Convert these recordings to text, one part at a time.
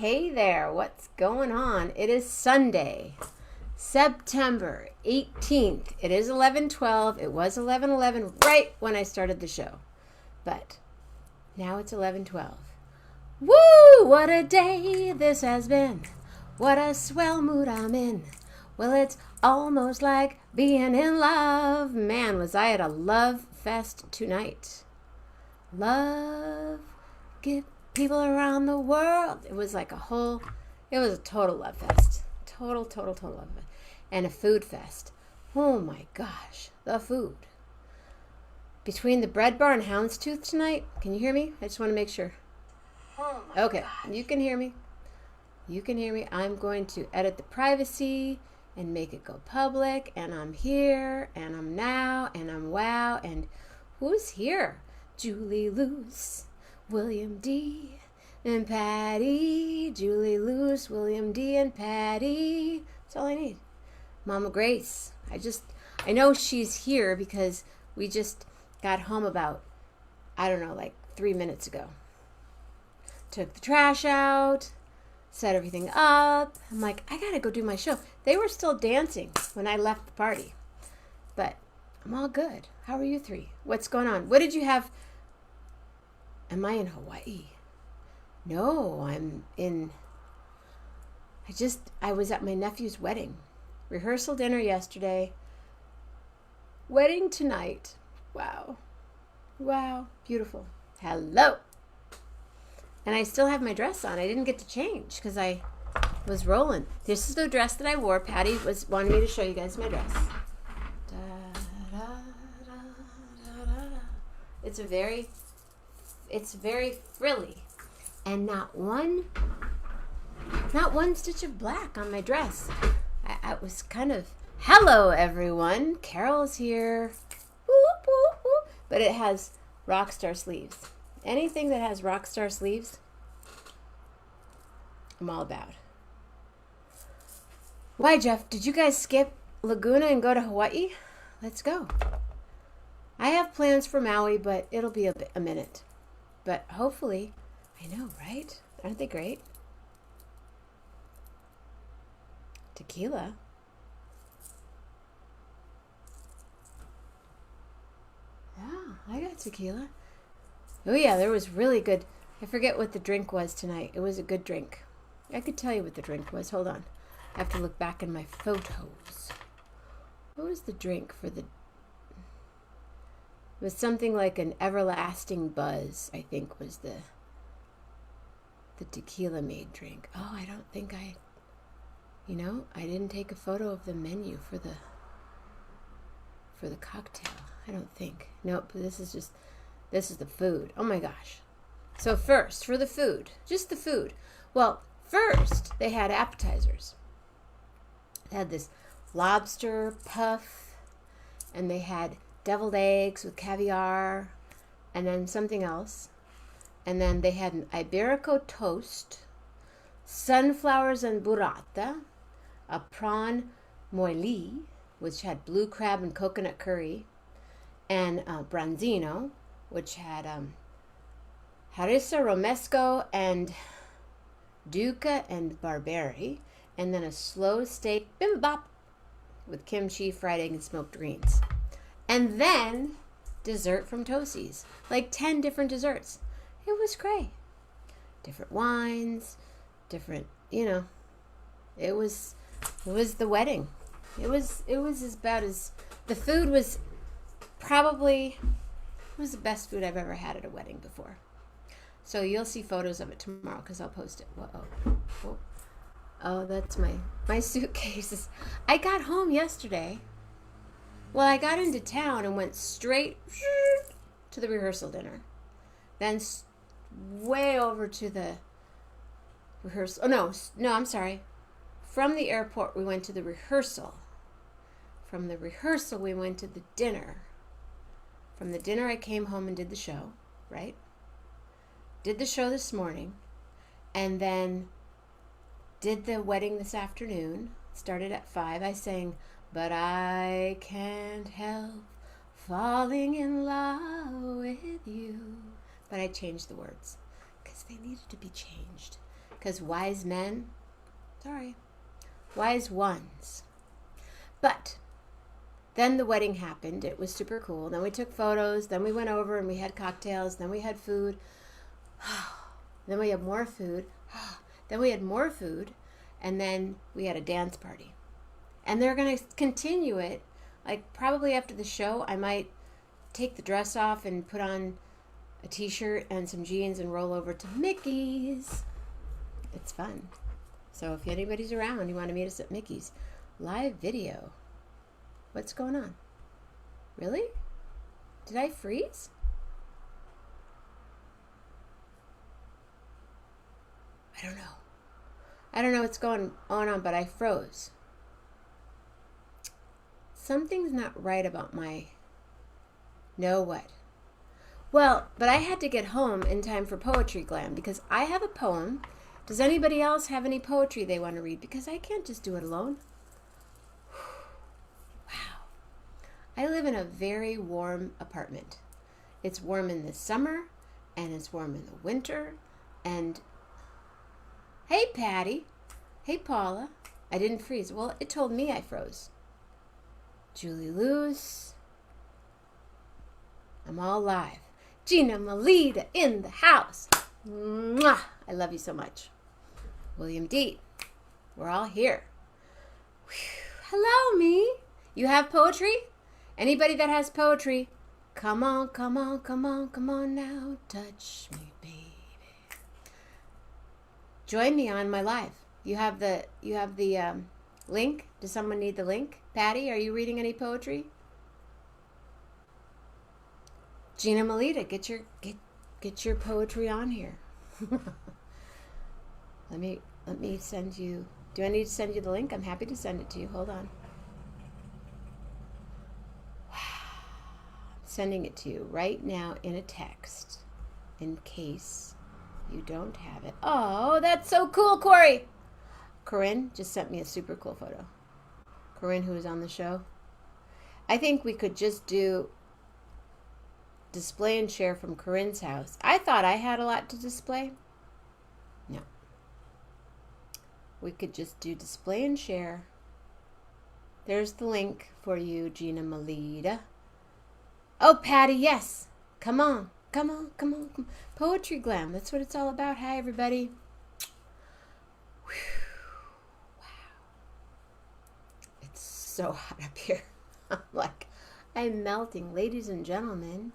Hey there, what's going on? It is Sunday, September 18th. It is 11:12. It was 11:11 right when I started the show. But now it's 11:12. Woo! What a day this has been. What a swell mood I'm in. Well, it's almost like being in love. Man, was I at a love fest tonight. Love, get people around the world. It was like it was a total love fest. Total love fest. And a food fest. Oh my gosh, the food. Between the bread bar and houndstooth tonight, can you hear me? I just want to make sure. Oh my Okay, gosh. you can hear me. You can hear me. I'm going to edit the privacy and make it go public. And I'm here, and I'm now, and I'm wow. And who's here? Julie Luce, William D, and Patti. Julie Luce, William D, and Patti. That's all I need. Mama Grace. I know she's here because we just got home about, like 3 minutes ago. Took the trash out, set everything up. I'm like, I gotta go do my show. They were still dancing when I left the party. But I'm all good. How are you three? What's going on? What did you have? Am I in Hawaii? No, I was at my nephew's wedding. Rehearsal dinner yesterday. Wedding tonight. Wow. Wow. Beautiful. Hello. And I still have my dress on. I didn't get to change because I was rolling. This is the dress that I wore. Patti wanted me to show you guys my dress. It's very frilly, and not one stitch of black on my dress. I was kind of, hello everyone, Carol's here, whoop, whoop, whoop. But it has rock star sleeves. Anything that has rock star sleeves, I'm all about. Why, Jeff, did you guys skip Laguna and go to Hawaii? Let's go. I have plans for Maui, but it'll be a minute. But hopefully, I know, right? Aren't they great? Tequila. Yeah, I got tequila. Oh yeah, there was really good. I forget what the drink was tonight. It was a good drink. I could tell you what the drink was. Hold on. I have to look back in my photos. What was the drink for the... It was something like an everlasting buzz, I think, was the tequila made drink. Oh, I don't think I didn't take a photo of the menu for the cocktail. I don't think. Nope, this is the food. Oh my gosh. So first, for the food, just the food. Well, first, they had appetizers. They had this lobster puff, and they had deviled eggs with caviar, and then something else. And then they had an Iberico toast, sunflowers and burrata, a prawn moili, which had blue crab and coconut curry, and branzino, which had harissa romesco and duca and barberry, and then a slow steak bibimbap with kimchi, fried egg, and smoked greens. And then dessert from Tosi's, like 10 different desserts. It was great. Different wines, different, it was the wedding. It was about as, the food was probably, it was the best food I've ever had at a wedding before. So you'll see photos of it tomorrow because I'll post it. Whoa. Oh, that's my suitcases. I got home yesterday. Well, I got into town and went straight to the rehearsal dinner. Then way over to the rehearsal. Oh, no, I'm sorry. From the airport, we went to the rehearsal. From the rehearsal, we went to the dinner. From the dinner, I came home and did the show, right? Did the show this morning. And then did the wedding this afternoon. Started at 5. I sang, "But I Can't Help Falling in Love with You." But I changed the words because they needed to be changed. because wise men, wise ones. But then the wedding happened. It was super cool. Then we took photos. Then we went over and we had cocktails. Then we had food. Then we had more food. Then we had more food. And then we had a dance party. And they're going to continue it. Like probably after the show, I might take the dress off and put on a t-shirt and some jeans and roll over to Mickey's. It's fun. So if anybody's around, you want to meet us at Mickey's. Live video. What's going on? Really? Did I freeze? I don't know. I don't know what's going on, but I froze. Something's not right about my... No, what? Well, but I had to get home in time for Poetry Glam because I have a poem. Does anybody else have any poetry they want to read? Because I can't just do it alone. Wow. I live in a very warm apartment. It's warm in the summer, and it's warm in the winter, and... Hey, Patti. Hey, Paula. I didn't freeze. Well, it told me I froze. Julie Lewis. I'm all live. Gina Melita in the house. Mwah! I love you so much. William D. We're all here. Whew. Hello, me. You have poetry? Anybody that has poetry, come on, come on, come on, come on now. Touch me, baby. Join me on my live. You have the link. Does someone need the link? Patti, are you reading any poetry? Gina Melita, get your poetry on here. Let me send you. Do I need to send you the link? I'm happy to send it to you. Hold on. I'm sending it to you right now in a text in case you don't have it. Oh, that's so cool, Corey. Corinne just sent me a super cool photo. Corinne, who is on the show. I think we could just do display and share from Corinne's house. I thought I had a lot to display. No. We could just do display and share. There's the link for you, Gina Melita. Oh, Patti, yes. Come on. Come on, come on, come on. Poetry Glam. That's what it's all about. Hi, everybody. Whew. Wow. It's so hot up here. I'm melting. Ladies and gentlemen.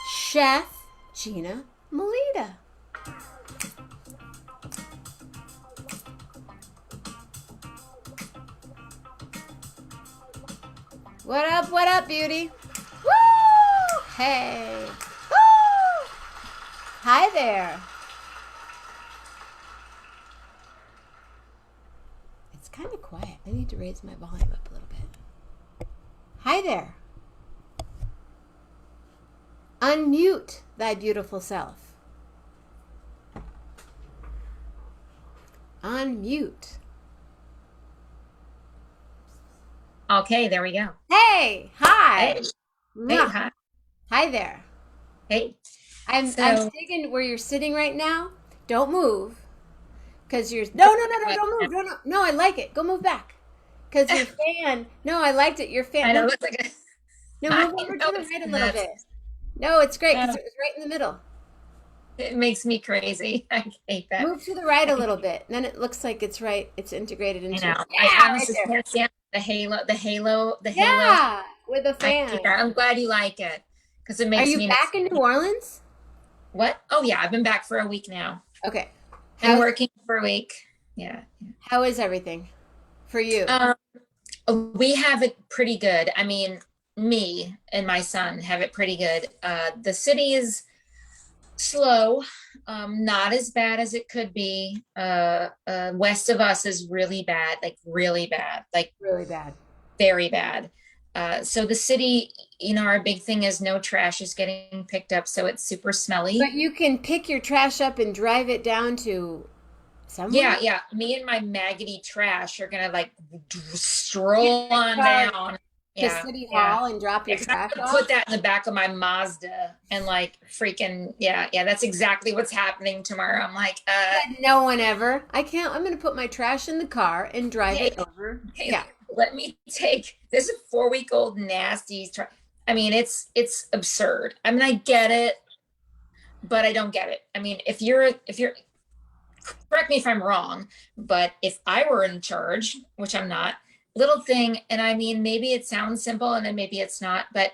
Chef Gina Melita. What up, beauty? Woo! Hey. Woo! Hi there. It's kind of quiet. I need to raise my volume up a little bit. Hi there. Unmute thy beautiful self. Unmute. Okay, there we go. Hey, hi. Hey, hey, hi. Hi there. Hey. I'm digging where you're sitting right now. Don't move. Because you're... No, don't move. No, I like it. Go move back. Because your fan... No, I liked it. Your fan... I know, it looks like a... No, move over to the right a little bit. No, it's great because it was right in the middle. It makes me crazy. I hate that. Move to the right a little bit. And then it looks like it's right. It's integrated into... I know. Yeah, I right honestly there. can't stand the halo. Yeah, with a fan. I'm glad you like it. Because it makes me... Are you back in New Orleans? What? Oh, yeah. I've been back for a week now. Okay. I'm working for a week. Yeah. How is everything for you? We have it pretty good. I mean, me and my son have it pretty good. The city is slow, not as bad as it could be. West of us is really bad, really bad, really bad, very bad. So the city, our big thing is no trash is getting picked up, so it's super smelly. But you can pick your trash up and drive it down to somewhere? Yeah. Me and my maggoty trash are gonna stroll on down. to Yeah, City yeah. Hall and drop Yeah, your 'cause I'm trash gonna off? put that in the back of my Mazda and like freaking yeah, that's exactly what's happening tomorrow. I'm like, Said no one ever. I can't. I'm going to put my trash in the car and drive hey, it over. hey, Yeah. let me take this 4-week-old nasty I mean, it's absurd. I mean, I get it, but I don't get it. I mean, if you're correct me if I'm wrong, but if I were in charge, which I'm not, little thing, and I mean, maybe it sounds simple and then maybe it's not, but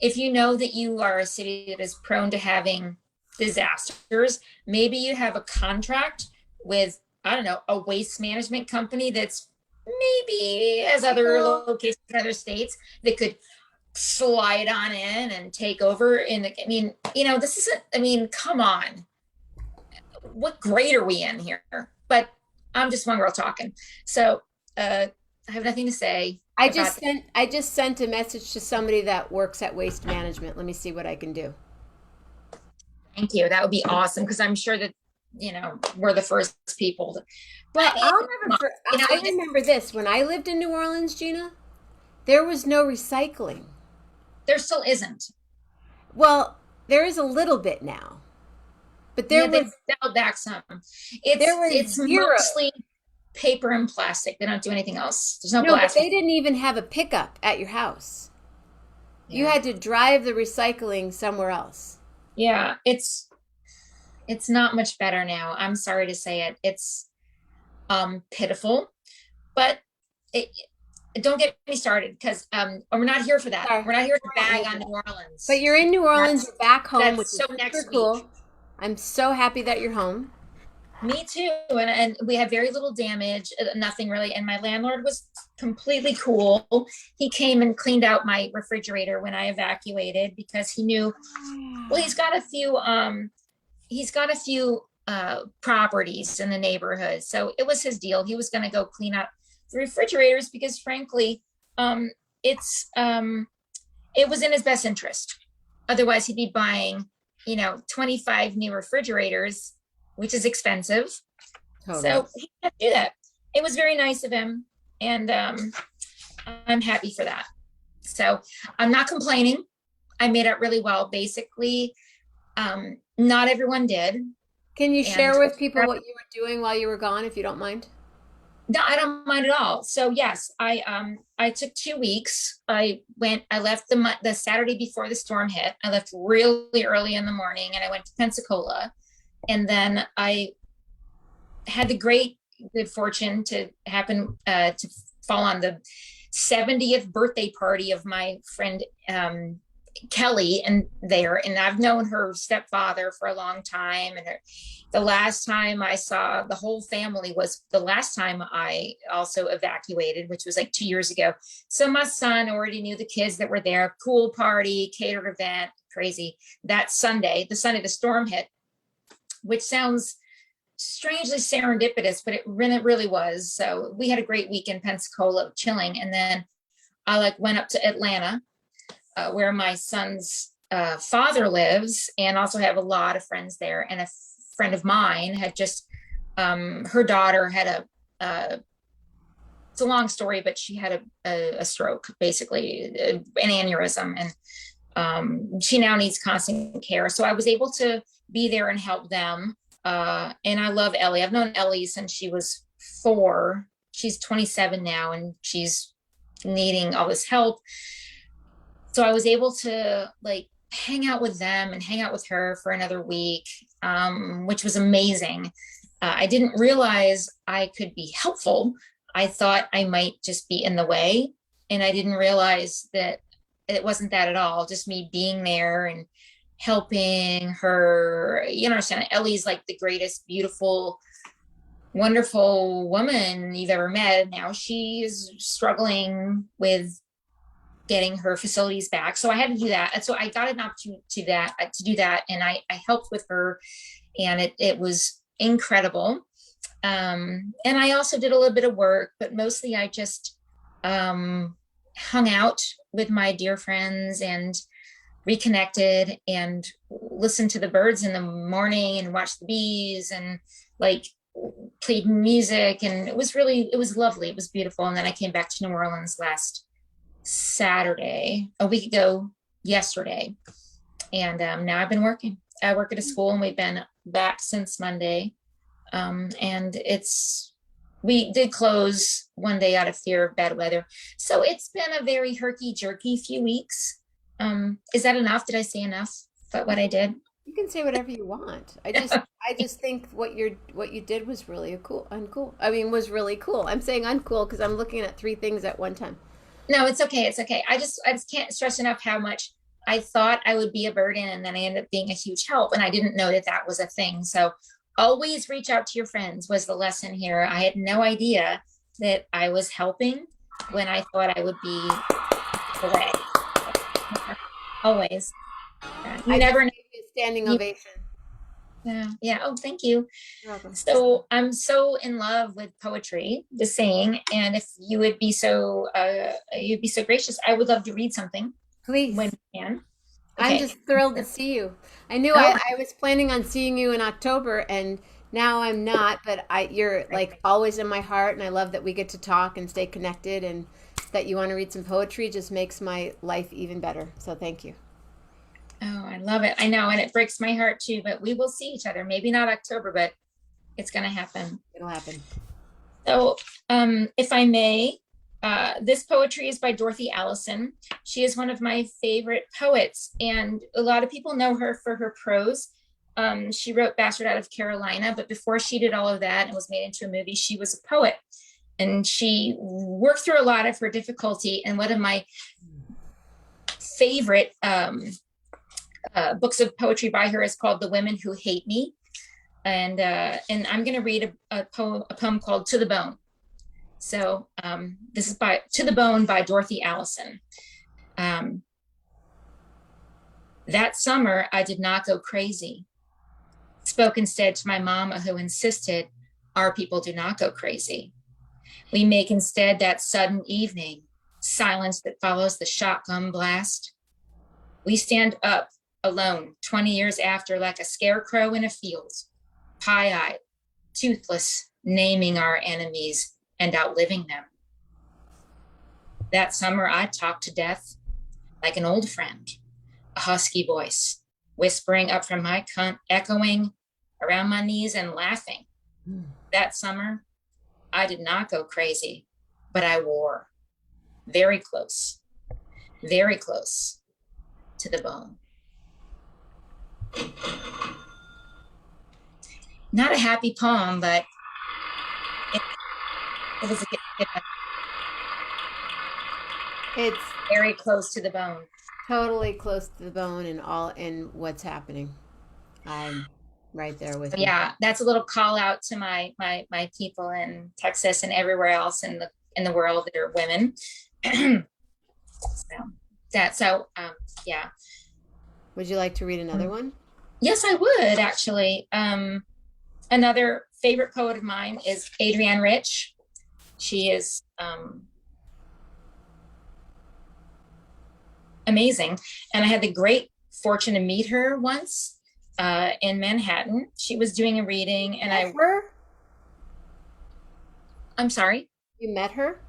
if you know that you are a city that is prone to having disasters, maybe you have a contract with, I don't know, a waste management company that's maybe as I other know. locations in other states that could slide on in and take over. And I mean, this isn't, I mean, come on, what grade are we in here? But I'm just one girl talking. So I have nothing to say about. I just sent a message to somebody that works at Waste Management. Let me see what I can do. Thank you. That would be awesome because I'm sure that we're the first people. Well, I mean, I remember this. When I lived in New Orleans, Gina, there was no recycling. there still isn't. Well, there is a little bit now. But Yeah, they've dialed back some. there It's was zero. mostly paper and plastic. They don't do anything else. There's no No, but glass. they didn't even have a pickup at your house. You Yeah. had to drive the recycling somewhere else. Yeah, it's not much better now. I'm sorry to say it. It's pitiful, but it, don't get me started because we're not here for that. Sorry. We're not here to bag on New Orleans. But you're in New Orleans, That's you're back home, which that's is so super next week. cool. I'm so happy that you're home. Me too. And we had very little damage, nothing really. And my landlord was completely cool. He came and cleaned out my refrigerator when I evacuated because he knew, well, he's got a few properties in the neighborhood. So it was his deal. He was going to go clean out the refrigerators because frankly, it's it was in his best interest. Otherwise he'd be buying 25 new refrigerators, which is expensive. Totally. So he had to do that. It was very nice of him, and I'm happy for that. So I'm not complaining. I made out really well. Basically, not everyone did. Can you share with people what you were doing while you were gone, if you don't mind? No, I don't mind at all. So yes, I took 2 weeks. I left the Saturday before the storm hit. I left really early in the morning and I went to Pensacola. And then I had the great good fortune to happen to fall on the 70th birthday party of my friend Kelly and I've known her stepfather for a long time, and the last time I saw the whole family was the last time I also evacuated, which was like 2 years ago. So my son already knew the kids that were there. Pool party, catered event, crazy. That Sunday, the Sunday the storm hit, which sounds strangely serendipitous, but it really was. So we had a great week in Pensacola chilling, and then I went up to Atlanta, where my son's father lives, and also have a lot of friends there. And a friend of mine had just her daughter had it's a long story, but she had a stroke, basically an aneurysm, and she now needs constant care. So I was able to be there and help them. And I love Ellie. I've known Ellie since she was 4. She's 27 now, and she's needing all this help. So I was able to hang out with them and hang out with her for another week, which was amazing. I didn't realize I could be helpful. I thought I might just be in the way, and I didn't realize that it wasn't that at all. Just me being there and helping her. You understand, Ellie's like the greatest, beautiful, wonderful woman you've ever met. Now she is struggling with getting her facilities back. So I had to do that. And so I got an opportunity to do that. And I helped with her, and it was incredible. And I also did a little bit of work, but mostly I just hung out with my dear friends and reconnected and listened to the birds in the morning and watched the bees and played music. And it was lovely. It was beautiful. And then I came back to New Orleans last Saturday, a week ago yesterday. And now I've been working. I work at a school and we've been back since Monday. And we did close one day out of fear of bad weather. So it's been a very herky-jerky few weeks. Is that enough? Did I say enough? But what I did? You can say whatever you want. I just think what you did was really uncool. I mean, was really cool. I'm saying uncool because I'm looking at three things at one time. No, it's okay. It's okay. I just can't stress enough how much I thought I would be a burden, and then I ended up being a huge help. And I didn't know that that was a thing. So always reach out to your friends was the lesson here. I had no idea that I was helping when I thought I would be away. Always. You I never just know. gave you a standing ovation. Yeah. Yeah. Oh, thank you. You're welcome. So I'm so in love with poetry, the saying, and if you would be so, you'd be so gracious, I would love to read something Please. when you can. I'm Okay. just thrilled to see you. I knew Oh, I was planning on seeing you in October, and now I'm not, but you're like always in my heart, and I love that we get to talk and stay connected, and that you want to read some poetry just makes my life even better. So thank you. oh, I love it. I know, and it breaks my heart too, but we will see each other. Maybe not October, but it's going to happen. It'll happen. So, if I may, this poetry is by Dorothy Allison. She is one of my favorite poets, and a lot of people know her for her prose. She wrote Bastard Out of Carolina, but before she did all of that and was made into a movie, she was a poet. And she worked through a lot of her difficulty. And one of my favorite books of poetry by her is called The Women Who Hate Me. And I'm going to read a poem called To the Bone. So this is by To the Bone by Dorothy Allison. That summer, I did not go crazy. Spoke instead to my mama, who insisted our people do not go crazy. We make instead that sudden evening silence that follows the shotgun blast. We stand up alone 20 years after, like a scarecrow in a field, pie-eyed, toothless, naming our enemies and outliving them. That summer, I talked to death like an old friend, a husky voice, whispering up from my cunt, echoing around my knees and laughing. That summer, I did not go crazy, but I wore very close to the bone. Not a happy poem, but it was It's very close to the bone. totally close to the bone and all in what's happening. I'm right there with you. Yeah, that's a little call out to my people in Texas and everywhere else in the world that are women. Yeah. Would you like to read another one? Yes, I would actually. Another favorite poet of mine is Adrienne Rich. She is amazing, and I had the great fortune to meet her once in Manhattan. She was doing a reading, and I'm sorry. You met her?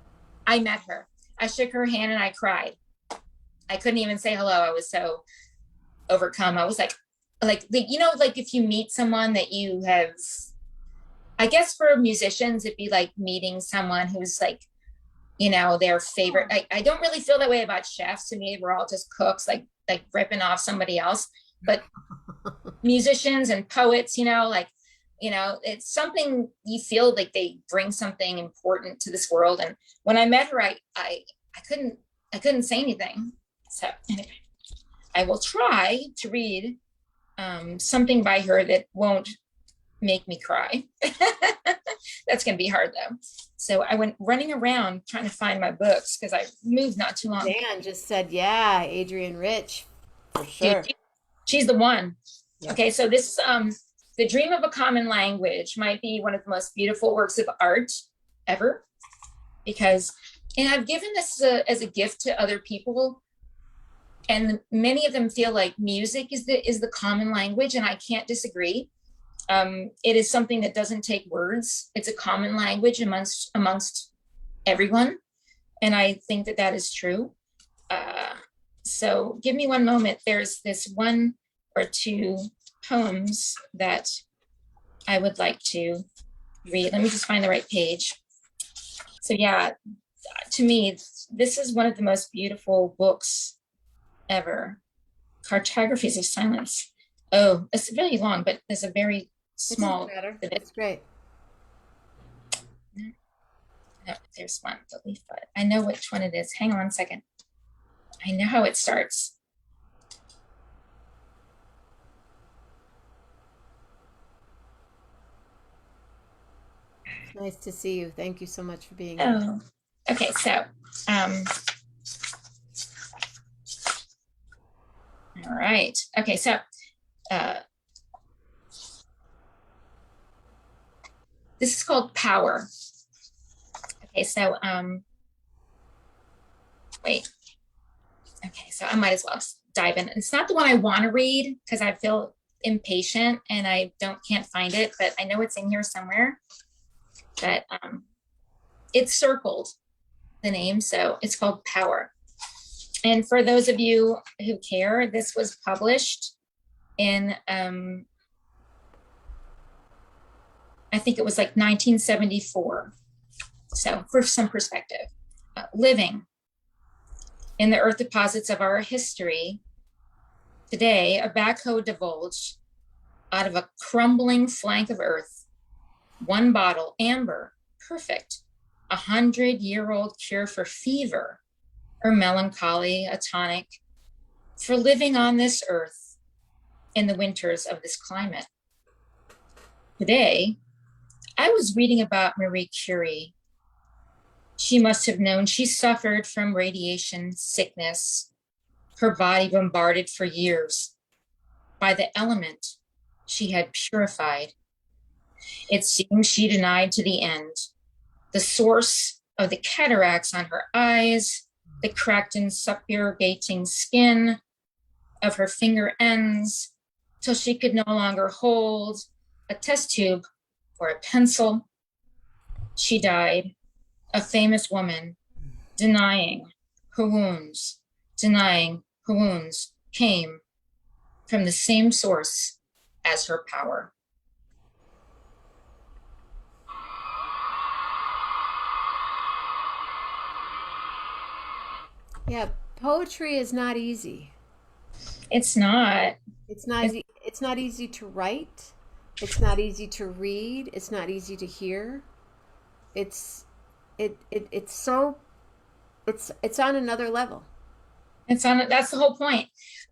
I met her. I shook her hand and I cried. I couldn't even say hello. I was so overcome. I was like if you meet someone that you have, I guess for musicians, it'd be like meeting someone who's like, their favorite. I don't really feel that way about chefs. To me, we're all just cooks, like ripping off somebody else. But musicians and poets, it's something you feel like they bring something important to this world. And when I met her, I couldn't say anything. So anyway, I will try to read something by her that won't make me cry. That's going to be hard though. So I went running around trying to find my books because I moved not too long. Dan just said, yeah, Adrienne Rich, for sure. Dude, she's the one. Yeah. Okay, so this The Dream of a Common Language might be one of the most beautiful works of art ever, and I've given this as a gift to other people, and many of them feel like music is the common language, and I can't disagree. It is something that doesn't take words. It's a common language amongst everyone. And I think that is true. So give me one moment. There's this one or two poems that I would like to read. Let me just find the right page. So yeah, to me, this is one of the most beautiful books ever. Cartographies of Silence. Oh, it's really long, but there's a very small. It's great. No, there's one. The leaf bud. I know which one it is. Hang on a second. I know how it starts. It's nice to see you. Thank you so much for being here. Oh, okay. So, all right. Okay. So, this is called Power. Okay. So, wait. Okay. So I might as well dive in. It's not the one I want to read because I feel impatient and I can't find it, but I know it's in here somewhere. But it's circled, the name, so it's called Power. And for those of you who care, this was published in I think it was like 1974. So for some perspective, living in the earth deposits of our history, today a backhoe divulged out of a crumbling flank of earth, one bottle, amber, perfect, 100-year-old cure for fever or melancholy, a tonic for living on this earth in the winters of this climate. Today, I was reading about Marie Curie. She must have known she suffered from radiation sickness, her body bombarded for years by the element she had purified. It seems she denied to the end the source of the cataracts on her eyes, the cracked and suppurating skin of her finger ends, till she could no longer hold a test tube or a pencil. She died, a famous woman, denying her wounds came from the same source as her power. Yeah, poetry is not easy. It's not. It's not easy. It's not easy to write. It's not easy to read. It's not easy to hear. It's it's on another level. That's the whole point.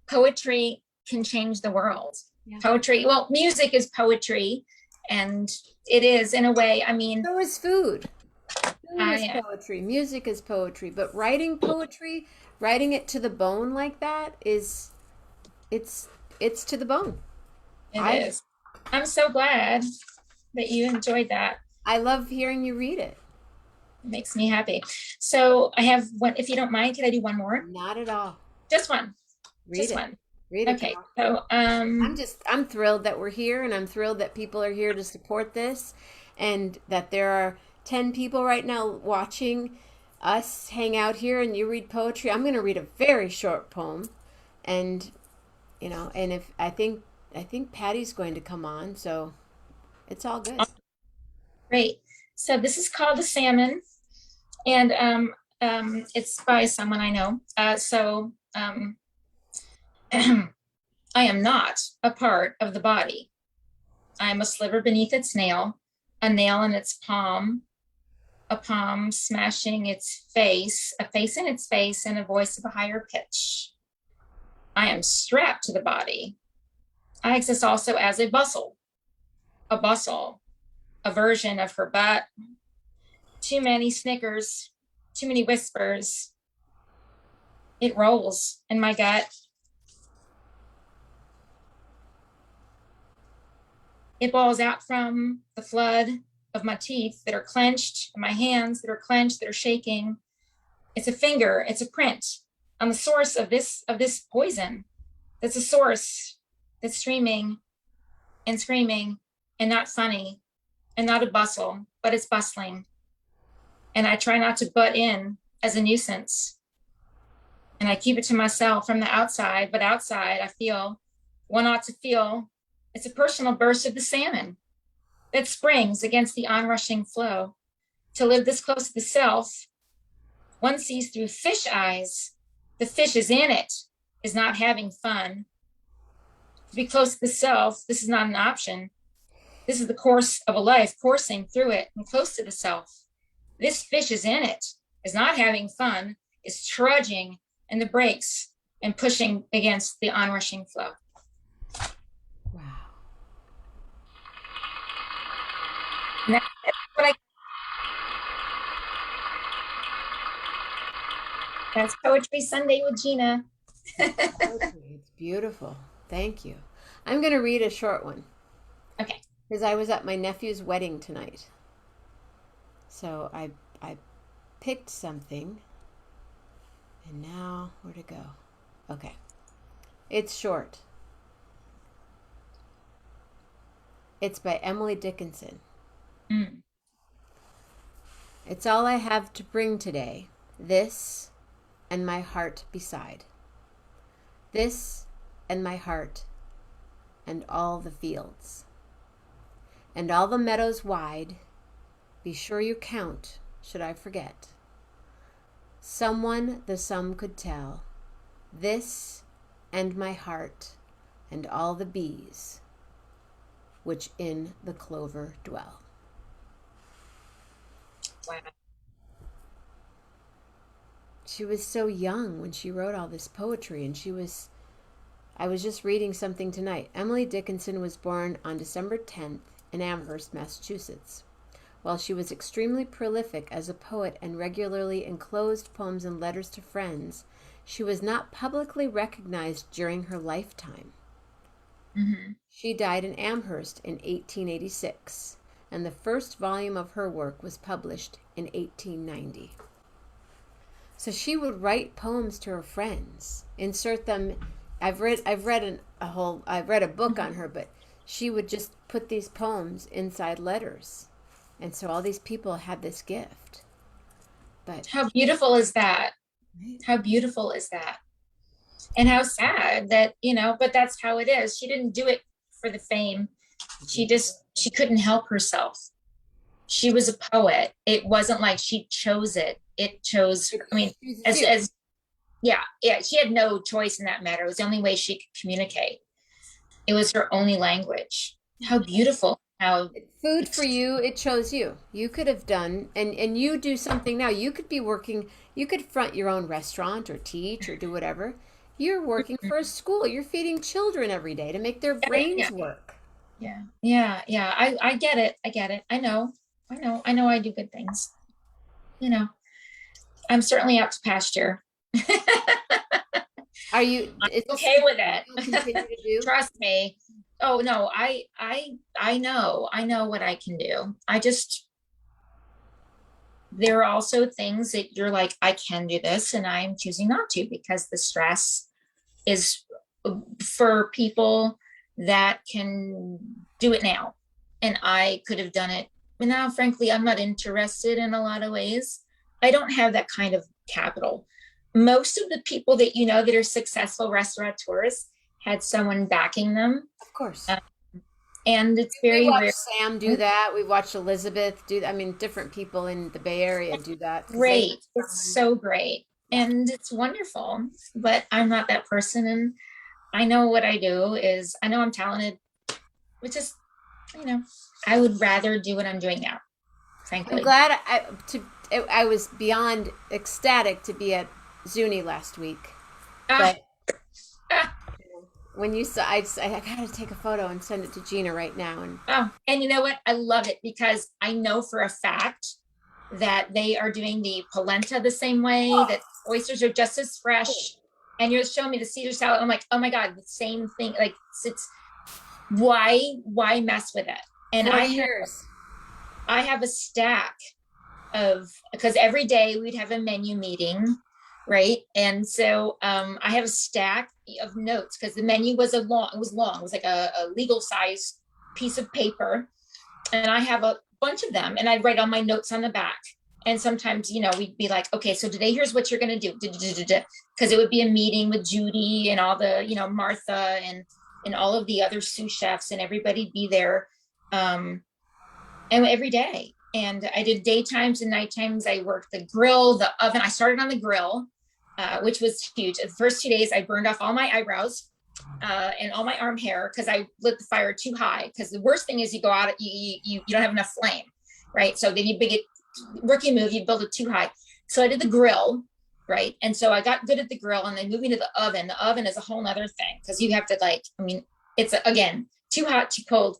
Poetry can change the world. Yeah. Poetry, well, music is poetry, and it is in a way. I mean, so is food. Food is poetry. Music is poetry. But writing poetry, writing it to the bone like that it's to the bone. It is. I'm so glad that you enjoyed that. I love hearing you read it. It makes me happy. So I have one, if you don't mind, can I do one more? Not at all. Just one. Read it. One. Read it. Okay. So I'm thrilled that we're here, and I'm thrilled that people are here to support this, and that there are 10 people right now watching us hang out here and you read poetry. I'm going to read a very short poem, and and if I think Patti's going to come on, so it's all good. Great. So this is called The Salmon, and it's by someone I know. I am not a part of the body. I am a sliver beneath its nail, a nail in its palm, a palm smashing its face, a face in its face, and a voice of a higher pitch. I am strapped to the body. I exist also as a bustle, a version of her butt. Too many snickers, too many whispers. It rolls in my gut. It balls out from the flood of my teeth that are clenched, and my hands that are clenched, that are shaking. It's a finger, it's a print on the source of this poison. That's a source that's streaming and screaming and not funny and not a bustle, but it's bustling. And I try not to butt in as a nuisance. And I keep it to myself from the outside, but outside I feel, one ought to feel, it's a personal burst of the salmon that springs against the onrushing flow. To live this close to the self, one sees through fish eyes. The fish is in it, is not having fun. To be close to the self, this is not an option. This is the course of a life, coursing through it and close to the self. This fish is in it, is not having fun, is trudging in the brakes and pushing against the onrushing flow. Wow. And that's what that's Poetry Sunday with Gina. It's beautiful. Thank you. I'm going to read a short one. Okay. Because I was at my nephew's wedding tonight. So I picked something. And now, where to go? Okay. It's short. It's by Emily Dickinson. Mm. It's all I have to bring today. This and my heart beside. This and my heart and all the fields. And all the meadows wide. Be sure you count, should I forget. Someone the sum could tell. This and my heart and all the bees which in the clover dwell. Wow. She was so young when she wrote all this poetry, and I was just reading something tonight. Emily Dickinson was born on December 10th in Amherst, Massachusetts. While she was extremely prolific as a poet and regularly enclosed poems and letters to friends, she was not publicly recognized during her lifetime. Mm-hmm. She died in Amherst in 1886, and the first volume of her work was published in 1890. So she would write poems to her friends, insert them. I've read a book on her, but she would just put these poems inside letters. And so all these people had this gift. But how beautiful is that? How beautiful is that? And how sad that, but that's how it is. She didn't do it for the fame. She couldn't help herself. She was a poet. It wasn't like she chose it. It chose, she had no choice in that matter. It was the only way she could communicate. It was her only language. How beautiful. How food for you, it chose you. You could have done, and you do something now. You could be working, you could front your own restaurant or teach or do whatever. You're working for a school. You're feeding children every day to make their brains work. Yeah. I get it. I know I do good things. I'm certainly out to pasture. Are you okay with it? Continue to do? Trust me. Oh no, I know what I can do. There are also things that you're like, I can do this, and I'm choosing not to because the stress is for people that can do it now. And I could have done it. But now, frankly, I'm not interested in a lot of ways. I don't have that kind of capital. Most of the people that that are successful restaurateurs had someone backing them. Of course. And it's very rare. Sam do that. We watched Elizabeth do that. I mean, different people in the Bay Area do that. Great. It's so great. And it's wonderful. But I'm not that person. And I know what I do is, I know I'm talented, which is, I would rather do what I'm doing now, frankly. I'm glad I was beyond ecstatic to be at Zuni last week. But when you saw, I gotta take a photo and send it to Gina right now. And you know what? I love it because I know for a fact that they are doing the polenta the same way, that oysters are just as fresh. And you're showing me the Caesar salad. I'm like, oh my God, the same thing. Like, it's why mess with it? And I have a stack because every day we'd have a menu meeting, right? And so I have a stack of notes because the menu was long. It was like a legal size piece of paper. And I have a bunch of them, and I'd write all my notes on the back. And sometimes, we'd be like, okay, so today, here's what you're going to do. Because it would be a meeting with Judy and all the, Martha and all of the other sous chefs, and everybody'd be there. And every day. And I did daytimes and night times. I worked the grill, the oven. I started on the grill, which was huge. The first 2 days, I burned off all my eyebrows and all my arm hair because I lit the fire too high. Because the worst thing is you go out, you don't have enough flame, right? So then you big it, rookie move, you build it too high. So I did the grill, right? And so I got good at the grill, and then moving to the oven. The oven is a whole nother thing because you have to it's again too hot, too cold.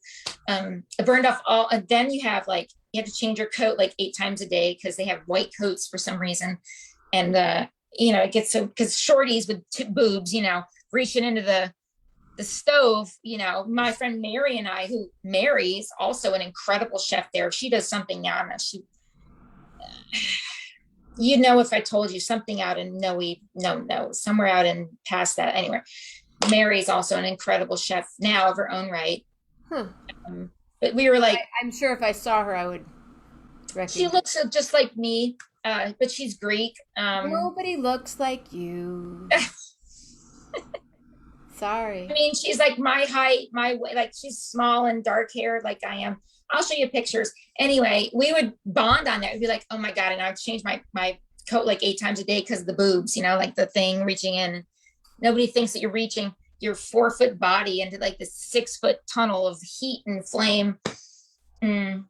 I burned off all, and then you have to change your coat 8 times a day because they have white coats for some reason. And it gets so, because shorties with boobs, reaching into the stove, my friend Mary and I, who Mary's also an incredible chef there. She does something out, and if I told you something out in somewhere out in past that, anyway, Mary's also an incredible chef now of her own right. But we were like, I'm sure if I saw her, I would recognize. She looks just like me, but she's Greek. Nobody looks like you. Sorry. I mean, she's like my height, my way, she's small and dark haired like I am. I'll show you pictures. Anyway, we would bond on that. We'd be like, oh my God. And I would change my coat 8 times a day because of the boobs, the thing reaching in. Nobody thinks that you're reaching your 4-foot body into this 6-foot tunnel of heat and flame. It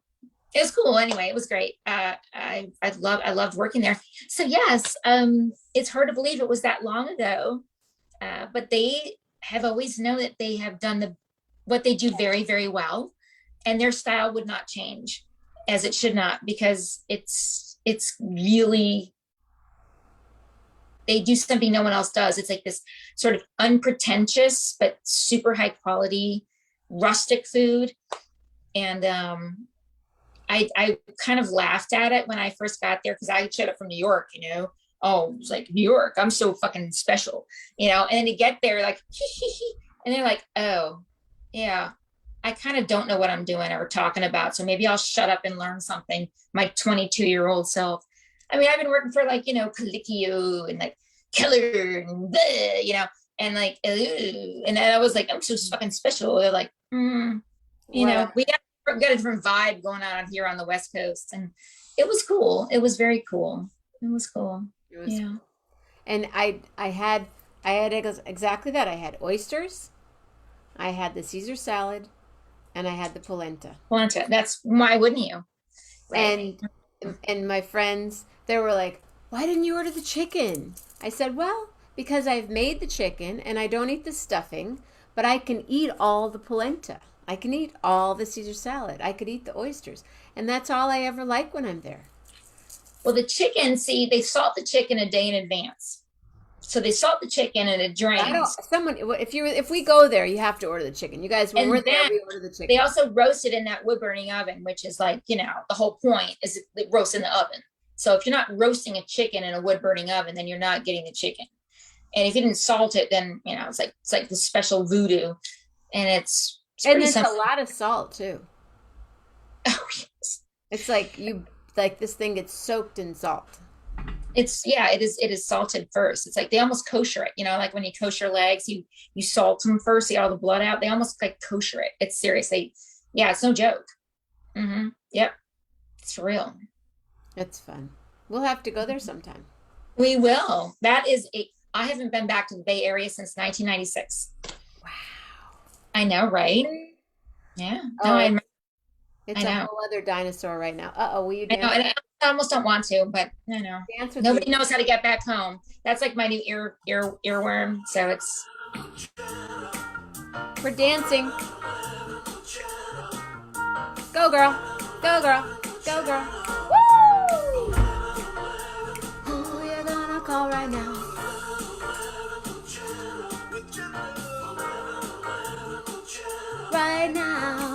was cool. Anyway, it was great. I loved working there. So yes, it's hard to believe it was that long ago, but they have always known that they have done what they do very, very well, and their style would not change, as it should not, because it's really, they do something no one else does. It's this sort of unpretentious but super high quality rustic food. And I kind of laughed at it when I first got there because I showed up from New York, oh, it's New York, I'm so fucking special, and then to get there and they're like, oh yeah, I kind of don't know what I'm doing or talking about, so maybe I'll shut up and learn something, my 22-year-old self. I mean, I've been working for Colicchio and Keller and bleh, and and I was like, I'm so fucking special. They're like, we got a different vibe going on here on the West Coast, and it was cool. It was very cool. It was cool. Yeah. And I had exactly that. I had oysters, I had the Caesar salad, and I had the polenta. Polenta. That's, why wouldn't you? Right. And my friends, they were like, why didn't you order the chicken? I said, well, because I've made the chicken and I don't eat the stuffing, but I can eat all the polenta. I can eat all the Caesar salad. I could eat the oysters. And that's all I ever like when I'm there. Well, the chicken, see, they salt the chicken a day in advance. So they salt the chicken and it drains. If we go there, you have to order the chicken. You guys, when we're there, we order the chicken. They also roast it in that wood burning oven, which is the whole point is it roasts in the oven. So if you're not roasting a chicken in a wood burning oven, then you're not getting the chicken. And if you didn't salt it, then it's like the special voodoo, and it's a lot of salt too. Oh yes, it's this thing gets soaked in salt. It is salted first. It's they almost kosher it, when you kosher legs, you salt them first, get all the blood out. They almost kosher it. It's seriously, it's no joke. Yep, it's for real. It's fun. We'll have to go there sometime. We will. I haven't been back to the Bay Area since 1996. Wow. I know, right? Yeah. No, it's a whole other dinosaur right now. Will you dance? I know, and I almost don't want to, but I know. Nobody knows how to get back home. That's my new earworm. So it's. We're dancing. Go girl. Go girl. Go girl. Woo! Who you gonna call right now? Right now.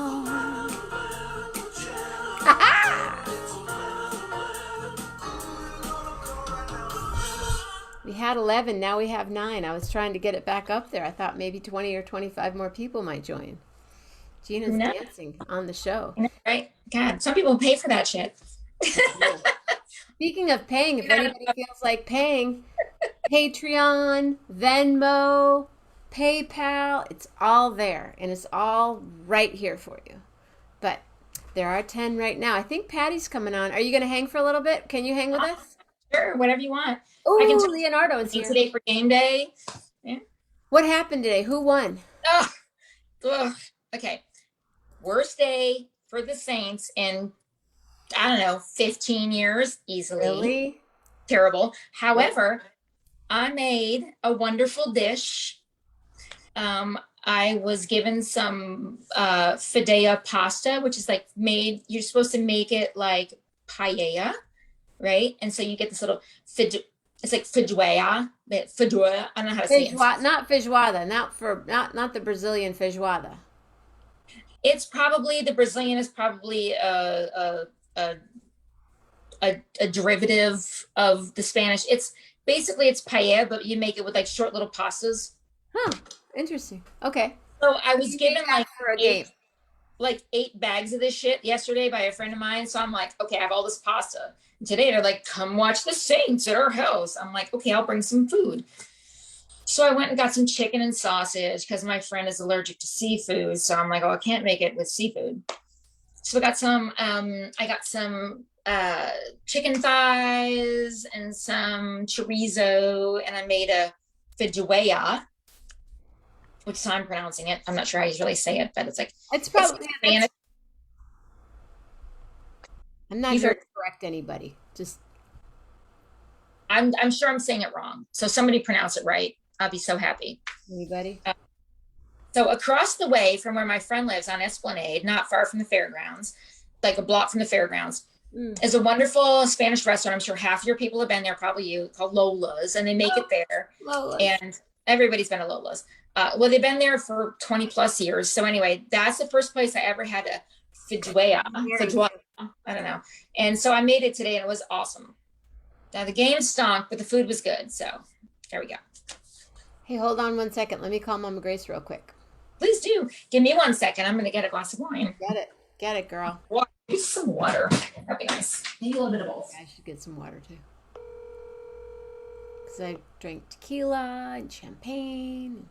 We had 11, now we have 9. I was trying to get it back up there. I thought maybe 20 or 25 more people might join. Gina's dancing on the show. Right? God, some people pay for that shit. Speaking of paying, if anybody feels like paying, Patreon, Venmo, PayPal, it's all there and it's all right here for you. But there are 10 right now. I think Patty's coming on. Are you going to hang for a little bit? Can you hang with us? Sure, whatever you want. I can Oh, tell Leonardo's you here. today for game day. Yeah. What happened today? Who won? Ugh. Ugh. Okay. Worst day for the Saints in, I don't know, 15 years, easily. Really? Terrible. However, I made a wonderful dish. I was given some fidea pasta, which is like made, you're supposed to make it like paella, right? And so you get this little it's like feijoada, feijoada. I don't know how to say it. Not feijoada, not the Brazilian feijoada. It's probably, the Brazilian is probably a, a derivative of the Spanish. It's basically, it's paella, but you make it with like short little pastas. Huh. Interesting. Okay. So I was given like for a game. Like 8 bags of this shit yesterday by a friend of mine. So I'm like, okay, I have all this pasta. And today they're like, come watch the Saints at our house. I'm like, okay, I'll bring some food. So I went and got some chicken and sausage because my friend is allergic to seafood. So I'm like, oh, I can't make it with seafood. So I got some chicken thighs and some chorizo, and I made a feijoada, which is how I'm pronouncing it. I'm not sure how you really say it, but it's like, it's probably Spanish. I'm not here to correct anybody. Just I'm sure I'm saying it wrong. So somebody pronounce it right. I'll be so happy. Anybody? So across the way from where my friend lives on Esplanade, not far from the fairgrounds, like a block from the fairgrounds, is a wonderful Spanish restaurant. I'm sure half your people have been there, probably you, called Lola's, and they make it there. Lola's. And everybody's been to Lola's. Well, they've been there for 20 plus years. So anyway, that's the first place I ever had a feijoada. I don't know. And so I made it today and it was awesome. Now the game stunk, but the food was good. So there we go. Hey, hold on 1 second. Let me call Mama Grace real quick. Please do. Give me 1 second. I'm going to get a glass of wine. Get it, girl. Use some water. That'd be nice. Maybe a little bit of both. I should get some water too. Because I drank tequila and champagne.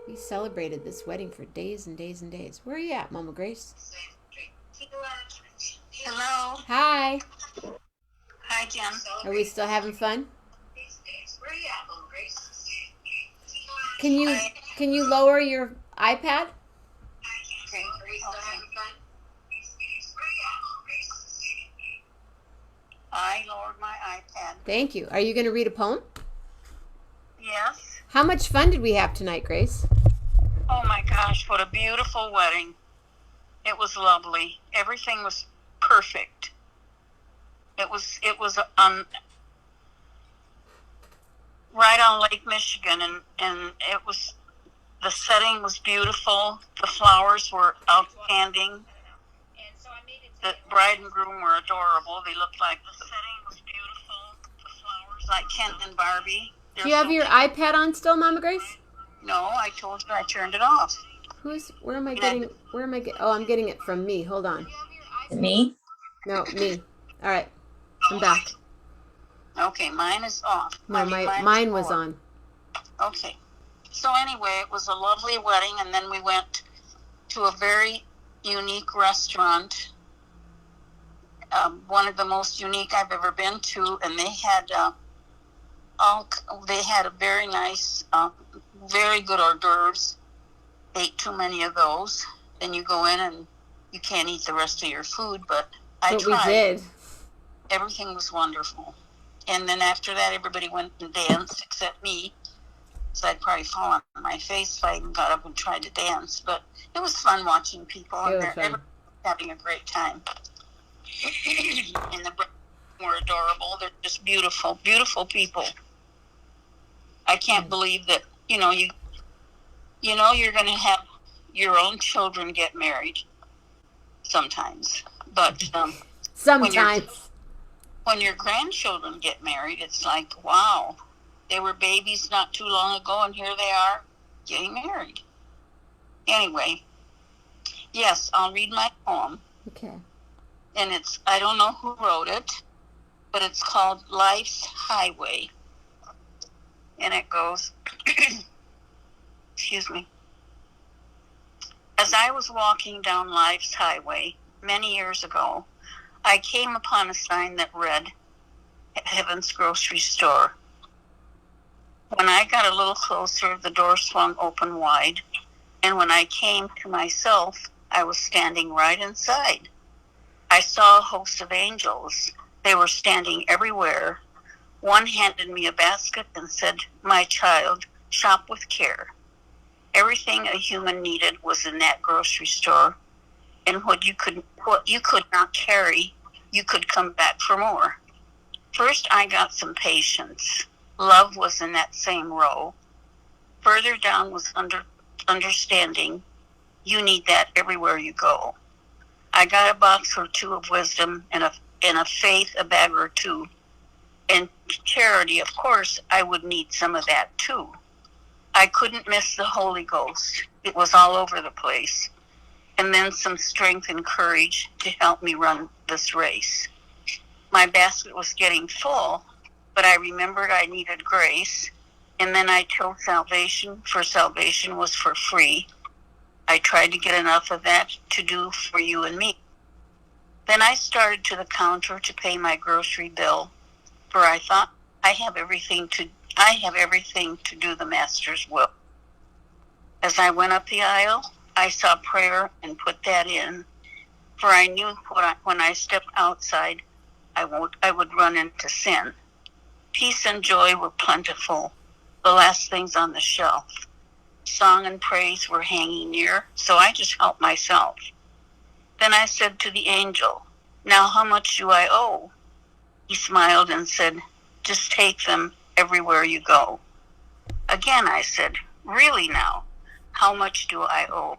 We celebrated this wedding for days and days and days. Where are you at, Mama Grace? Hello. Hi. Hi, Jen. Are we still having fun? Can you lower your iPad? Okay. I lowered my iPad. Thank you. Are you going to read a poem? Yes. How much fun did we have tonight, Grace? Oh my gosh, what a beautiful wedding. It was lovely. Everything was perfect. It was right on Lake Michigan, and it was, the setting was beautiful. The flowers were outstanding. The bride and groom were adorable. They looked like, the setting was beautiful. The flowers, like Ken and Barbie. Do you have your iPad on still, Mama Grace? No, I told you I turned it off. Where am I getting, oh, I'm getting it from me. Hold on. Me? No, me. All right. I'm back. Okay, mine is off. No, mine was on. Okay. So anyway, it was a lovely wedding, and then we went to a very unique restaurant, one of the most unique I've ever been to, and they had a very nice, very good hors d'oeuvres. Ate too many of those. Then you go in and you can't eat the rest of your food, but I tried. We did. Everything was wonderful. And then after that, everybody went and danced except me. So I'd probably fall on my face if I even got up and tried to dance. But it was fun watching people. And they're having a great time. And the brides were adorable. They're just beautiful, beautiful people. I can't believe that, you're going to have your own children get married sometimes. But sometimes. When your grandchildren get married, it's like, wow, they were babies not too long ago, and here they are getting married. Anyway, yes, I'll read my poem. Okay. And I don't know who wrote it, but it's called Life's Highway. And it goes, excuse me. As I was walking down life's highway many years ago, I came upon a sign that read, Heaven's Grocery Store. When I got a little closer, the door swung open wide, and when I came to myself, I was standing right inside. I saw a host of angels. They were standing everywhere. One handed me a basket and said, "My child, shop with care." Everything a human needed was in that grocery store, and what you could not carry, you could come back for more. First, I got some patience. Love was in that same row. Further down was understanding. You need that everywhere you go. I got a box or two of wisdom, and a faith, a bag or two. And charity, of course, I would need some of that too. I couldn't miss the Holy Ghost. It was all over the place. And then some strength and courage to help me run this race. My basket was getting full, but I remembered I needed grace. And then I chose salvation, for salvation was for free. I tried to get enough of that to do for you and me. Then I started to the counter to pay my grocery bill, for I thought I have everything to do the Master's will. As I went up the aisle, I saw prayer and put that in, for I knew when I stepped outside, I would run into sin. Peace and joy were plentiful, the last things on the shelf. Song and praise were hanging near, so I just helped myself. Then I said to the angel, "Now how much do I owe?" He smiled and said, "Just take them everywhere you go." Again I said, "Really now, how much do I owe?"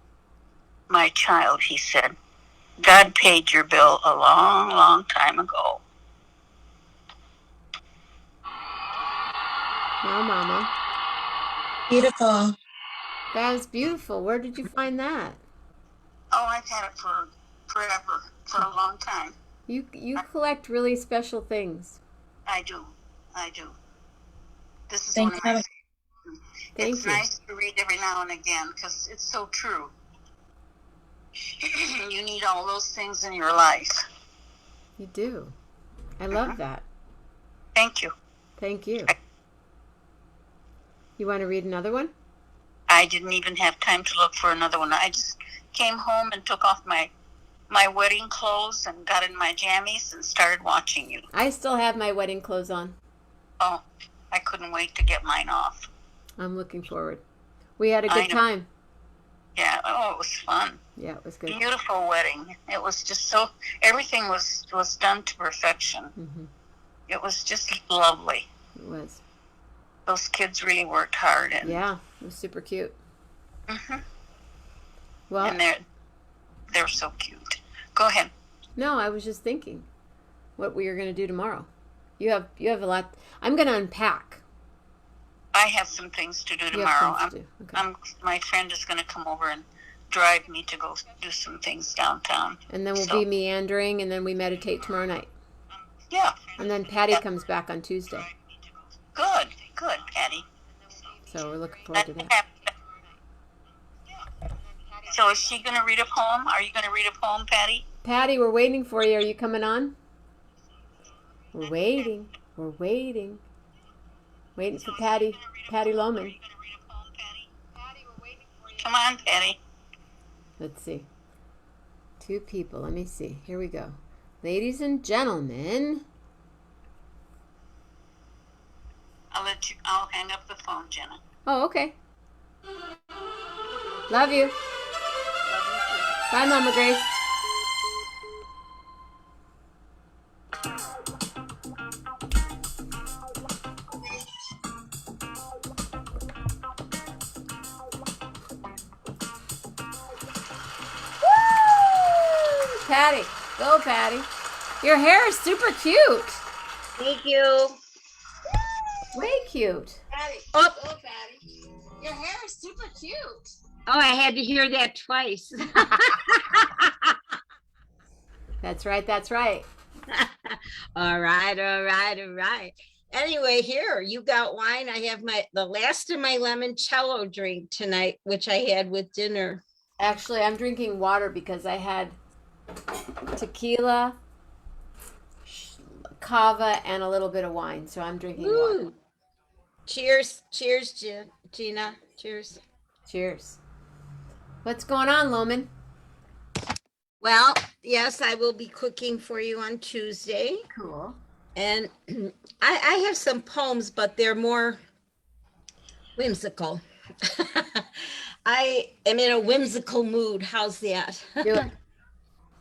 "My child," he said, "God paid your bill a long, long time ago." Wow, Mama. Beautiful. That is beautiful. Where did you find that? Oh, I've had it for forever, for a long time. You collect really special things. I do. This is Thank one of my you. favorites. Thank It's you. nice to read every now and again because it's so true. You need all those things in your life. You do. I love that. Thank you. Thank you. You want to read another one? I didn't even have time to look for another one. I just came home and took off my wedding clothes and got in my jammies and started watching you. I still have my wedding clothes on. Oh, I couldn't wait to get mine off. I'm looking forward. We had a good time. Yeah, oh, it was fun. Yeah, it was good. Beautiful wedding. It was just so, everything was done to perfection. Mm-hmm. It was just lovely. It was. Those kids really worked hard. And, yeah, it was super cute. Mm-hmm. Well, and they're so cute. Go ahead. No, I was just thinking what we are going to do tomorrow. You have a lot. I'm going to unpack. I have some things to do tomorrow. Okay. My friend is going to come over and drive me to go do some things downtown. And then we'll be meandering, and then we meditate tomorrow night. Yeah. And then Patti comes back on Tuesday. Good, Patti. So we're looking forward to that. So is she going to read a poem? Are you going to read a poem, Patti? Patti, we're waiting for you. Are you coming on? We're waiting. We're waiting. Waiting for Patti Lowman. Come on, Patti. Let's see. 2 people. Let me see. Here we go. Ladies and gentlemen. I'll hang up the phone, Jenna. Oh, okay. Love you. Bye, Mama Grace. Patti. Go, Patti. Your hair is super cute. Thank you. Way cute. Patti. Oh. Go, Patti. Your hair is super cute. Oh, I had to hear that twice. That's right. That's right. All right, all right, all right. Anyway, here you got wine. I have the last of my limoncello drink tonight, which I had with dinner. Actually, I'm drinking water because I had tequila, cava, and a little bit of wine. So I'm drinking water. Woo. Cheers, cheers, Gina. Cheers. Cheers. What's going on, Lowman? Well, yes, I will be cooking for you on Tuesday. Cool. And I have some poems, but they're more whimsical. I am in a whimsical mood. How's that? Do it.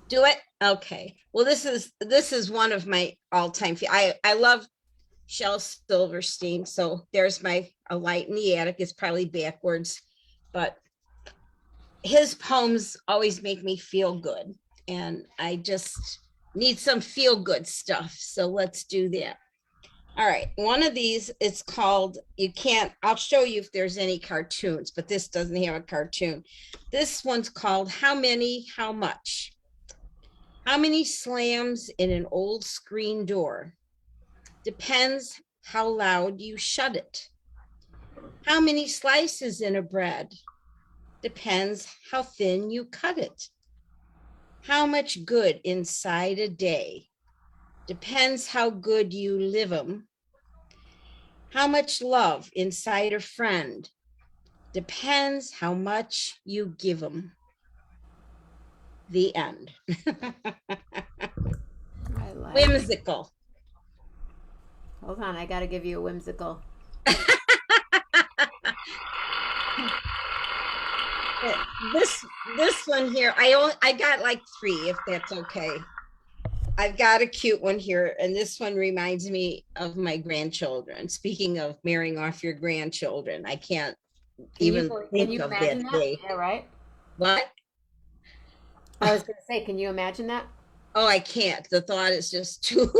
Do it? Okay. Well, this is one of my all-time. I love Shel Silverstein. So there's A Light in the Attic. Is probably backwards, but his poems always make me feel good. And I just need some feel good stuff. So let's do that. All right. One of these, it's called, I'll show you if there's any cartoons, but this doesn't have a cartoon. This one's called How Many, How Much? How many slams in an old screen door? Depends how loud you shut it. How many slices in a bread? Depends how thin you cut it. How much good inside a day? Depends how good you live 'em. How much love inside a friend? Depends how much you give 'em. The end. I like. Whimsical. Hold on, I got to give you a whimsical. This one here, I got like 3, if that's okay. I've got a cute one here, and this one reminds me of my grandchildren. Speaking of marrying off your grandchildren, I can't even think of that day. Yeah, right? What? I was going to say, can you imagine that? Oh, I can't. The thought is just too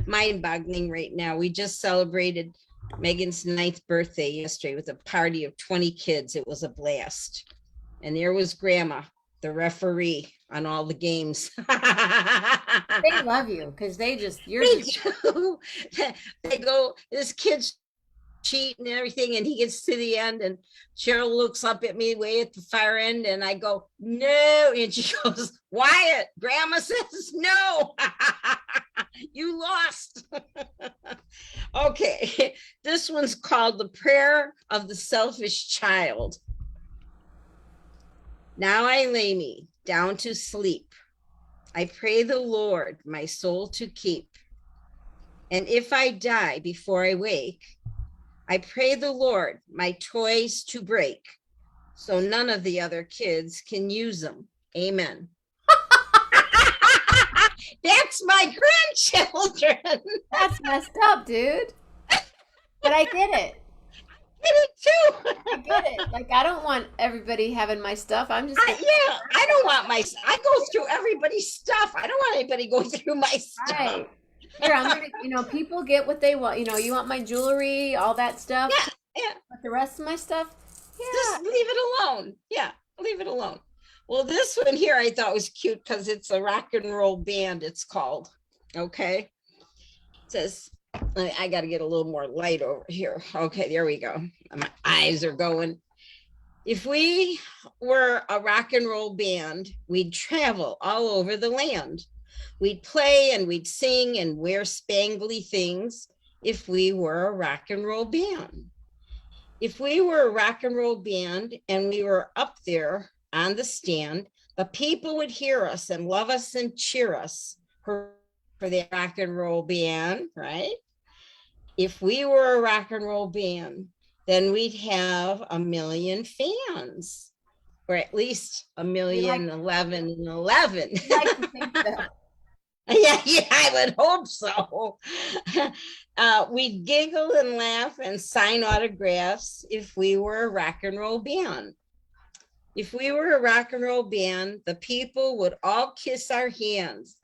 mind-boggling right now. We just celebrated Megan's 9th birthday yesterday with a party of 20 kids. It was a blast. And there was Grandma, the referee on all the games. They love you because they go, this kid's cheating and everything, and he gets to the end, and Cheryl looks up at me way at the far end, and I go, no, and she goes, Wyatt, Grandma says no. You lost. Okay, this one's called The Prayer of the Selfish Child. Now I lay me down to sleep. I pray the Lord my soul to keep. And if I die before I wake, I pray the Lord my toys to break, so none of the other kids can use them. Amen. That's my grandchildren. That's messed up, dude. But I get it. Get it too. I get it. Like, I don't want everybody having my stuff. I'm just I don't want I go through everybody's stuff. I don't want anybody going through my stuff. Right. Here, I'm gonna, people get what they want. You want my jewelry, all that stuff. Yeah. But the rest of my stuff, just leave it alone. Yeah, leave it alone. Well, this one here I thought was cute because it's a rock and roll band, it's called. Okay. It says, I got to get a little more light over here. Okay, there we go. My eyes are going. If we were a rock and roll band, we'd travel all over the land. We'd play and we'd sing and wear spangly things if we were a rock and roll band. If we were a rock and roll band and we were up there on the stand, the people would hear us and love us and cheer us for the rock and roll band, right? If we were a rock and roll band, then we'd have 1 million fans, or at least 1,011,011. like to think so. Yeah, I would hope so. We'd giggle and laugh and sign autographs if we were a rock and roll band. If we were a rock and roll band, the people would all kiss our hands.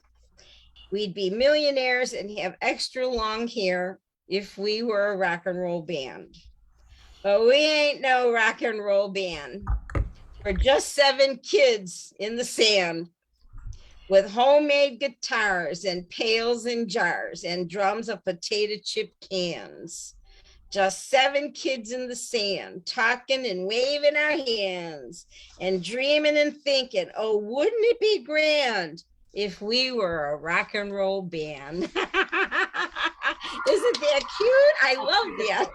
We'd be millionaires and have extra long hair if we were a rock and roll band. But we ain't no rock and roll band. We're just 7 kids in the sand. with homemade guitars and pails and jars and drums of potato chip cans. Just 7 kids in the sand, talking and waving our hands and dreaming and thinking, oh, wouldn't it be grand if we were a rock and roll band? Isn't that cute? I love that.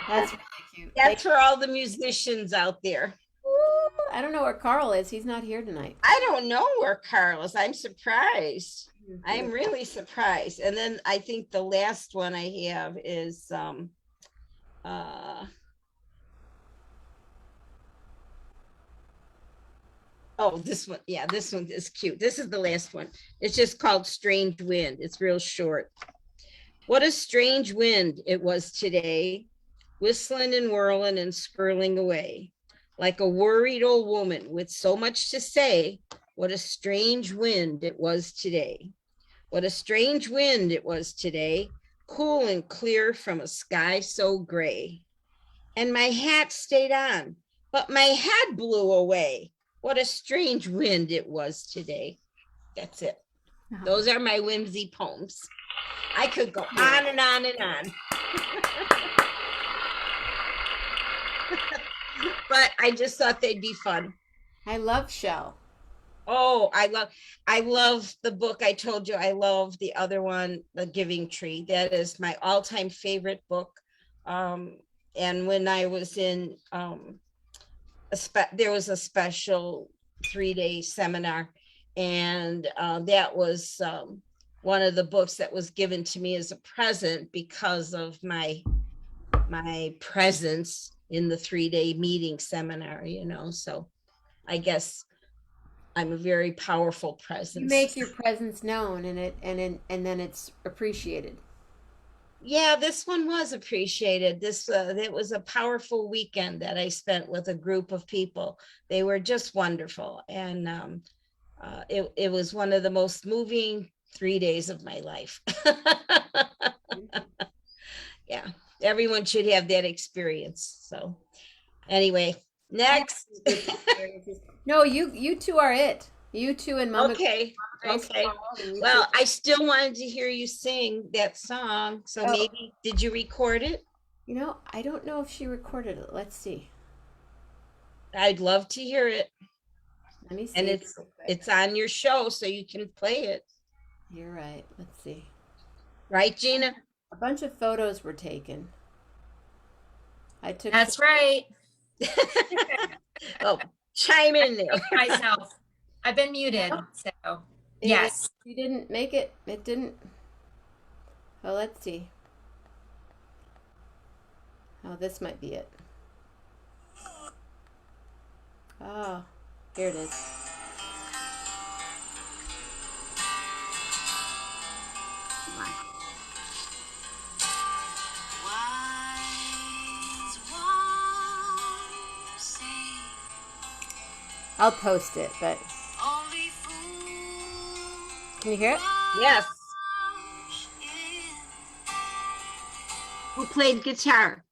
That's really cute. That's for all the musicians out there. I don't know where Carl is. He's not here tonight. I don't know where Carl is. I'm surprised. I'm really surprised. And then I think the last one I have is oh, this one. Yeah, this one is cute. This is the last one. It's just called Strange Wind. It's real short. What a strange wind it was today, whistling and whirling and skirling away, like a worried old woman with so much to say. What a strange wind it was today. What a strange wind it was today, cool and clear from a sky so gray. And my hat stayed on, but my head blew away. What a strange wind it was today. That's it. Those are my whimsy poems. I could go on and on and on. But I just thought they'd be fun. I love Shell. Oh, I love the book. I told you I love the other one, The Giving Tree. That is my all-time favorite book. And when I was in, there was a special 3-day seminar, and that was one of the books that was given to me as a present because of my presence in the 3-day meeting seminar, you know. So I guess I'm a very powerful presence. You make your presence known, and then it's appreciated. Yeah, this one was appreciated. It was a powerful weekend that I spent with a group of people. They were just wonderful, and it was one of the most moving 3 days of my life. Yeah, everyone should have that experience. So anyway, next. No, you two are it. You two and Mama. Okay. Well, I still wanted to hear you sing that song. So maybe, did you record it? You know, I don't know if she recorded it. Let's see. I'd love to hear it. Let me see. And it's on your show, so you can play it. You're right. Let's see. Right, Gina? A bunch of photos were taken. I took. That's right. Oh, chime in there. Myself. I've been muted, so yes. You didn't make it. It didn't. Oh, let's see. Oh, this might be it. Oh, here it is. I'll post it, but can you hear it? Yes. Who played guitar?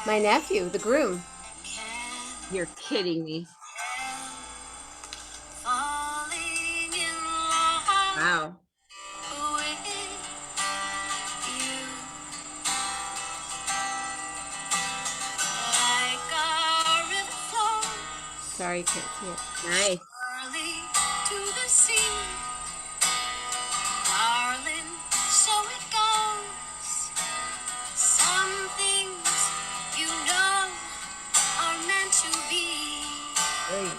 My nephew, the groom. You're kidding me. Wow. Sorry, you can't see it. Nice. To the sea, darling, so it goes. Some things, you know, are meant to be. Great.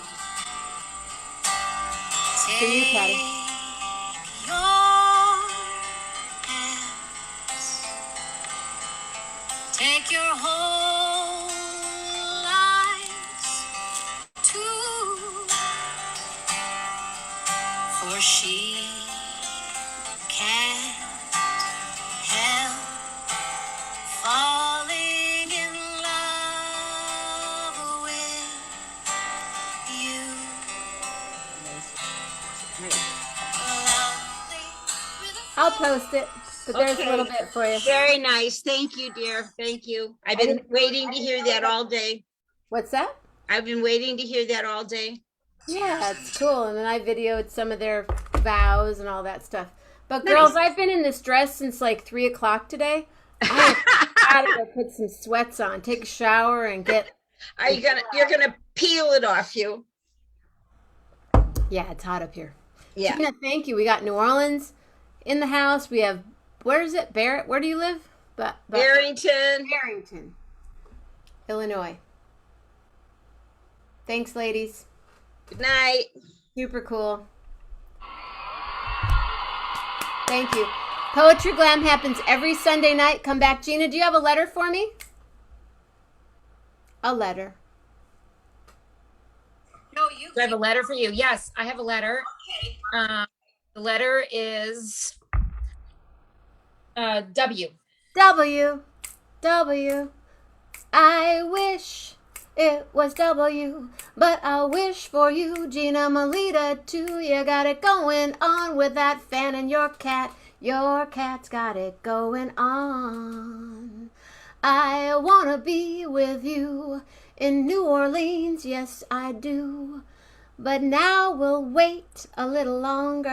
For you, Patti. Your hands, take your whole lives too, for she can't help falling in love with you. I'll post it, but there's a little bit for you. Very nice. Thank you, dear. Thank you. I've been waiting to hear that all day. What's that? I've been waiting to hear that all day. Yeah, it's cool. And then I videoed some of their vows and all that stuff. But girls, Nice. I've been in this dress since like 3 o'clock today. I gotta go put some sweats on, take a shower, and get. You're gonna peel it off you? Yeah, it's hot up here. Yeah. Gina, thank you. We got New Orleans in the house. We have, where is it? Barrett, where do you live? Barrington. Barrington, Illinois. Thanks, ladies. Good night. Super cool. Thank you. Poetry Glam happens every Sunday night. Come back. Gina, do you have a letter for me? A letter. No, you. Do I have a letter for you? Yes, I have a letter. Okay. The letter is W. W. I wish it was W, but I'll wish for you, Gina Melita, too. You got it going on with that fan and your cat. Your cat's got it going on. I wanna be with you in New Orleans, yes I do. But now we'll wait a little longer.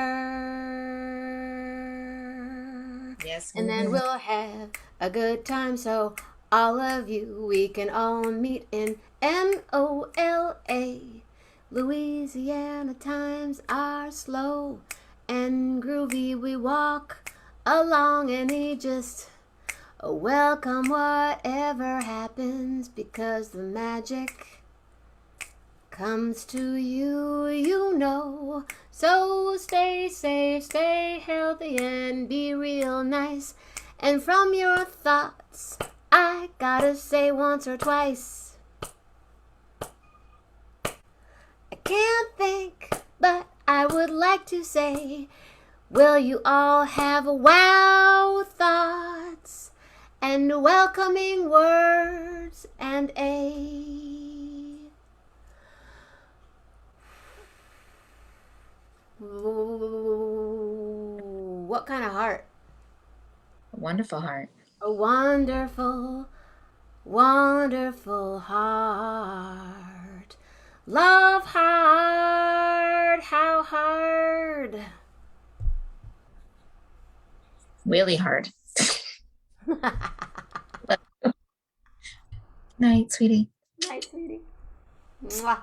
Yes. And then we'll have a good time, so all of you, we can all meet in NOLA. Louisiana times are slow and groovy. We walk along and he just welcome whatever happens, because the magic comes to you, you know. So stay safe, stay healthy, and be real nice. And from your thoughts, I gotta say once or twice, I can't think, but I would like to say, will you all have wow thoughts and welcoming words and what kind of heart? A wonderful heart. A wonderful, wonderful heart. Love hard, how hard? Really hard. Night, sweetie. Night, sweetie. Mwah.